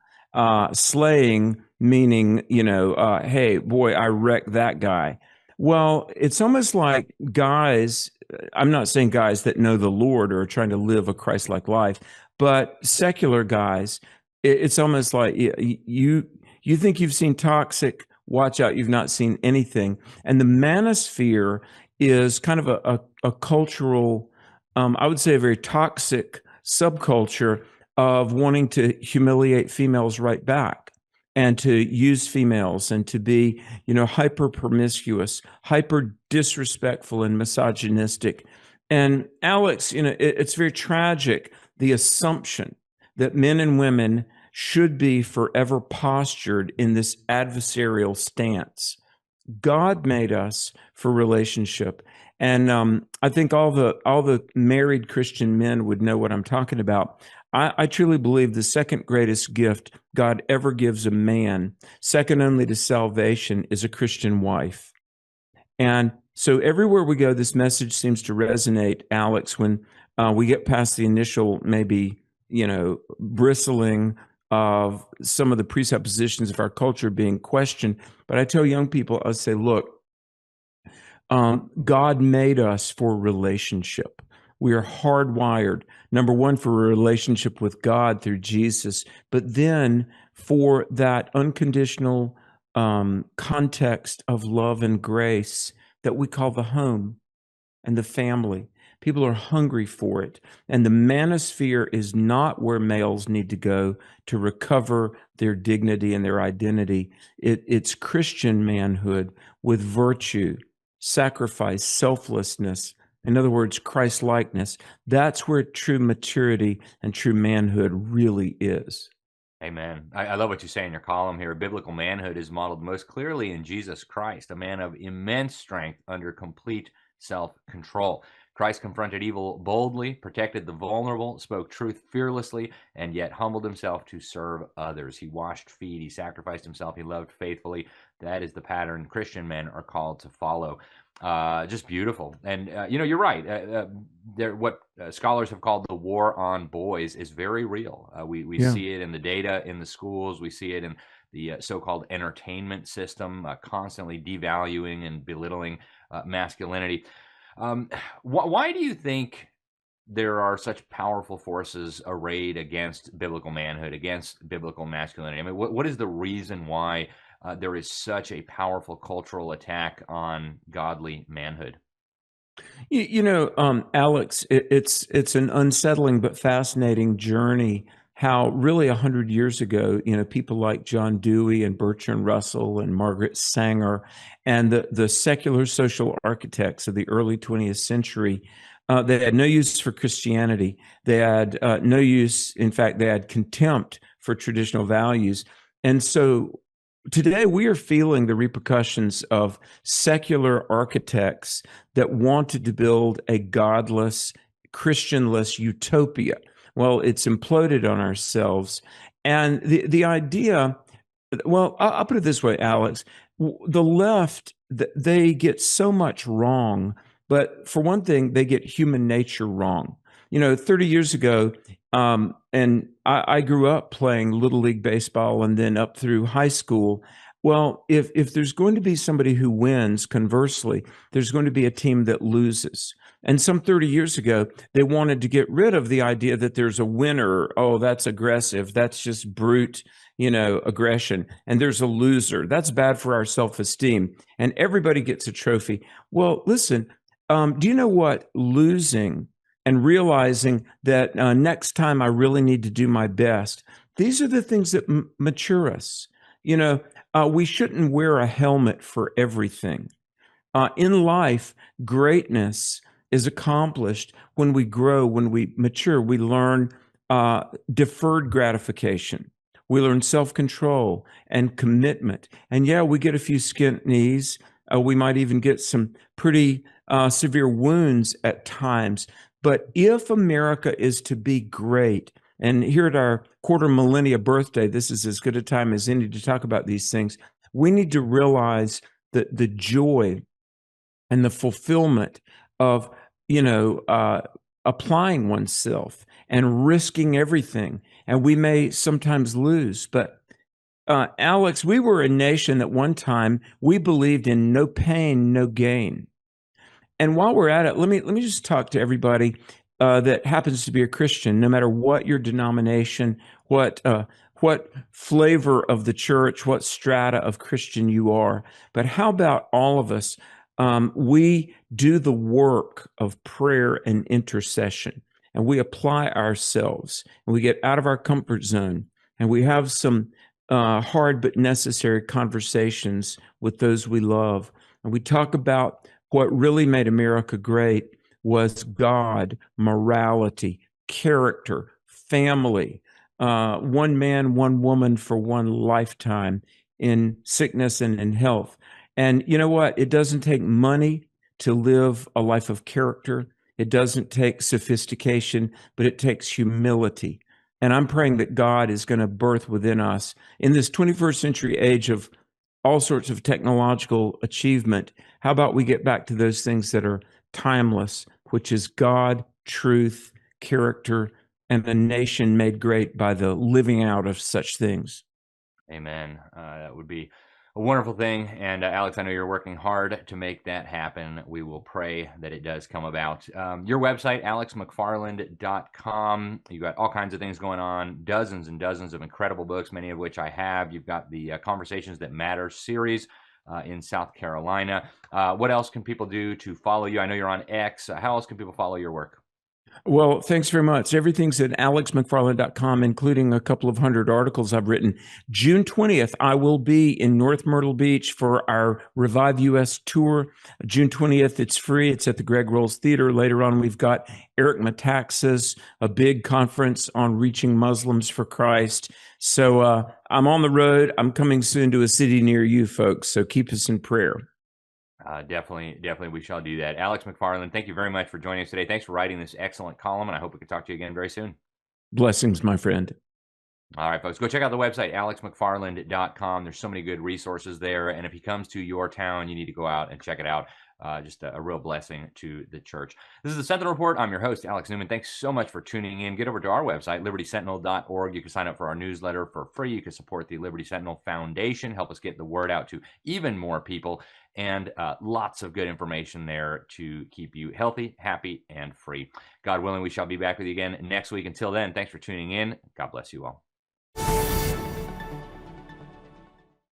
Slaying meaning, hey, boy, I wrecked that guy. Well, it's almost like guys, I'm not saying guys that know the Lord or are trying to live a Christ-like life, but secular guys, it's almost like you think you've seen toxic, watch out, you've not seen anything. And the manosphere is kind of a cultural, I would say a very toxic subculture of wanting to humiliate females right back and to use females and to be, hyper promiscuous, hyper disrespectful and misogynistic. And Alex, it's very tragic, the assumption that men and women should be forever postured in this adversarial stance. God made us for relationship. And I think all the married Christian men would know what I'm talking about. I truly believe the second greatest gift God ever gives a man, second only to salvation, is a Christian wife. And so everywhere we go, this message seems to resonate, Alex, when we get past the initial maybe, bristling of some of the presuppositions of our culture being questioned. But I tell young people, I say, look, God made us for relationship. We are hardwired, number one, for a relationship with God through Jesus, but then for that unconditional context of love and grace that we call the home and the family. People are hungry for it. And the manosphere is not where males need to go to recover their dignity and their identity. It's Christian manhood with virtue, sacrifice, selflessness. In other words, Christ-likeness. That's where true maturity and true manhood really is. Amen. I love what you say in your column here. Biblical manhood is modeled most clearly in Jesus Christ, a man of immense strength under complete self-control. Christ confronted evil boldly, protected the vulnerable, spoke truth fearlessly, and yet humbled himself to serve others. He washed feet, he sacrificed himself, he loved faithfully. That is the pattern Christian men are called to follow. Just beautiful. And, you're right. What scholars have called the war on boys is very real. We see it in the data in the schools. We see it in the so-called entertainment system, constantly devaluing and belittling masculinity. Why do you think there are such powerful forces arrayed against biblical manhood, against biblical masculinity? I mean, what is the reason why there is such a powerful cultural attack on godly manhood? Alex, it's an unsettling but fascinating journey. How really 100 years ago, people like John Dewey and Bertrand Russell and Margaret Sanger and the secular social architects of the early 20th century, they had no use for Christianity. They had no use, in fact, they had contempt for traditional values. And so today we are feeling the repercussions of secular architects that wanted to build a godless, Christianless utopia. Well, it's imploded on ourselves. And the idea, well, I'll put it this way, Alex, the left, they get so much wrong, but for one thing, they get human nature wrong. 30 years ago, and I grew up playing Little League Baseball and then up through high school. Well, if there's going to be somebody who wins, conversely, there's going to be a team that loses. And some 30 years ago, they wanted to get rid of the idea that there's a winner. Oh, that's aggressive. That's just brute, aggression. And there's a loser. That's bad for our self-esteem. And everybody gets a trophy. Well, listen, do you know what losing and realizing that next time I really need to do my best, these are the things that mature us. We shouldn't wear a helmet for everything. In life, greatness is accomplished when we grow, when we mature. We learn deferred gratification. We learn self-control and commitment. And yeah, we get a few skinned knees. We might even get some pretty severe wounds at times. But if America is to be great, and here at our quarter millennia birthday, this is as good a time as any to talk about these things, we need to realize that the joy and the fulfillment of, applying oneself and risking everything. And we may sometimes lose, but Alex, we were a nation at one time, we believed in no pain, no gain. And while we're at it, let me just talk to everybody that happens to be a Christian, no matter what your denomination, what flavor of the church, what strata of Christian you are. But how about all of us? We do the work of prayer and intercession, and we apply ourselves, and we get out of our comfort zone, and we have some hard but necessary conversations with those we love. And we talk about what really made America great was God, morality, character, family, one man, one woman for one lifetime in sickness and in health. And you know what? It doesn't take money to live a life of character. It doesn't take sophistication, but it takes humility. And I'm praying that God is going to birth within us in this 21st century age of all sorts of technological achievement. How about we get back to those things that are timeless, which is God, truth, character, and a nation made great by the living out of such things. Amen. That would be a wonderful thing. And Alex, I know you're working hard to make that happen. We will pray that it does come about. Your website, alexmcfarland.com. You got all kinds of things going on, dozens and dozens of incredible books, many of which I have. You've got the Conversations That Matter series in South Carolina. What else can people do to follow you? I know you're on X. How else can people follow your work? Well, thanks very much. Everything's at alexmcfarland.com, including a couple of hundred articles I've written. June 20th, I will be in North Myrtle Beach for our Revive US tour. June 20th, it's free. It's at the Greg Rolls Theater. Later on, we've got Eric Metaxas, a big conference on reaching Muslims for Christ. So I'm on the road. I'm coming soon to a city near you, folks. So keep us in prayer. Definitely we shall do that. Alex McFarland, thank you very much for joining us today. Thanks for writing this excellent column, and I hope we can talk to you again very soon. Blessings, my friend. All right, folks, go check out the website, alexmcfarland.com. There's so many good resources there, and if he comes to your town, you need to go out and check it out. Just a real blessing to the church. This is the Sentinel Report. I'm your host, Alex Newman. Thanks so much for tuning in. Get over to our website, libertysentinel.org. You can sign up for our newsletter for free. You can support the Liberty Sentinel Foundation, help us get the word out to even more people, and lots of good information there to keep you healthy, happy, and free. God willing, we shall be back with you again next week. Until then, thanks for tuning in. God bless you all.